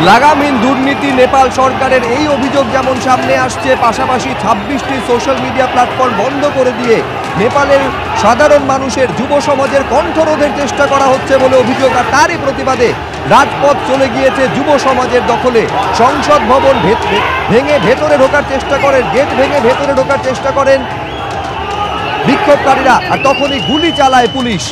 লাগামহীন দুর্নীতি নেপাল সরকারের এই অভিযোগ যেমন সামনে আসছে, পাশাপাশি 26টি সোশ্যাল মিডিয়া প্ল্যাটফর্ম বন্ধ করে দিয়ে নেপালের সাধারণ মানুষের যুব সমাজের কণ্ঠরোধের চেষ্টা করা হচ্ছে বলে অভিযোগ। আর তারই প্রতিবাদে রাজপথ চলে গিয়েছে যুব সমাজের দখলে। সংসদ ভবন ভেঙে ভেতরে ঢোকার চেষ্টা করেন, গেট ভেঙে ভেতরে ঢোকার চেষ্টা করেন বিক্ষোভকারীরা, আর তখনই গুলি চালায় পুলিশ।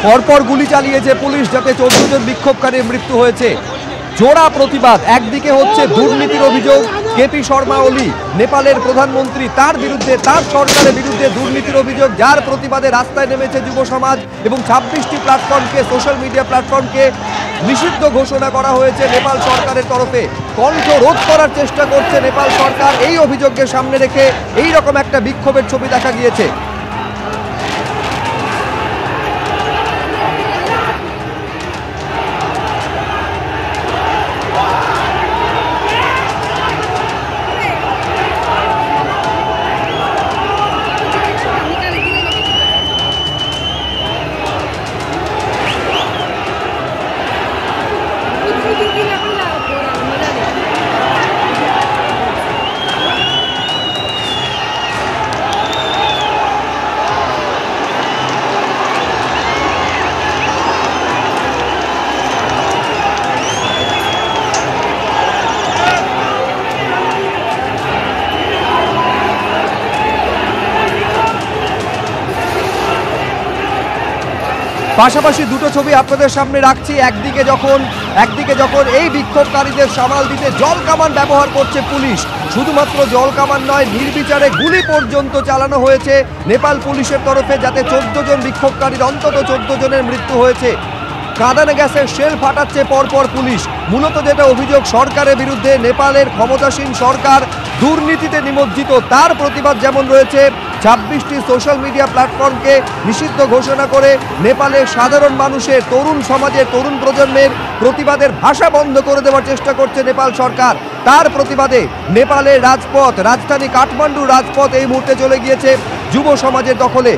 পরপর গুলি চালিয়েছে পুলিশ, যাতে 14 জন বিক্ষোভকারীর মৃত্যু হয়েছে। জোড়া প্রতিবাদ, একদিকে হচ্ছে দুর্নীতির অভিযোগ, কেপি শর্মা ওলি নেপালের প্রধানমন্ত্রী, তার বিরুদ্ধে, তার সরকারের বিরুদ্ধে দুর্নীতির অভিযোগ, যার প্রতিবাদে রাস্তায় নেমেছে যুব সমাজ। এবং 26টি প্ল্যাটফর্মকে, সোশ্যাল মিডিয়া প্ল্যাটফর্মকে নিষিদ্ধ ঘোষণা করা হয়েছে নেপাল সরকারের তরফে। কণ্ঠ রোধ করার চেষ্টা করছে নেপাল সরকার, এই অভিযোগকে সামনে রেখে এই রকম একটা বিক্ষোভের ছবি দেখা গিয়েছে। পাশাপাশি দুটো ছবি আপনাদের সামনে রাখছি। একদিকে যখন এই বিক্ষোভকারীদের সামাল দিতে জল কামান ব্যবহার করছে পুলিশ, শুধুমাত্র জল কামান নয়, নির্বিচারে গুলি পর্যন্ত চালানো হয়েছে নেপাল পুলিশের তরফে, যাতে 14 জন বিক্ষোভকারীর, অন্তত 14 জনের মৃত্যু হয়েছে। কাঁদানে গ্যাসের শেল ফাটাচ্ছে পরপর পুলিশ। মূলত যেটা অভিযোগ সরকারের বিরুদ্ধে, নেপালের ক্ষমতাসীন সরকার দুর্নীতিতে নিমজ্জিত, তার প্রতিবাদ যেমন রয়েছে। 26টি সোশ্যাল মিডিয়া প্ল্যাটফর্মকে নিষিদ্ধ ঘোষণা করে নেপালের সাধারণ মানুষের, তরুণ সমাজের, তরুণ প্রজন্মের প্রতিবাদের ভাষা বন্ধ করে দেওয়ার চেষ্টা করছে নেপাল সরকার। তার প্রতিবাদে নেপালের রাজপথ, রাজধানী কাঠমান্ডুর রাজপথ এই মুহূর্তে চলে গিয়েছে যুব সমাজের দখলে।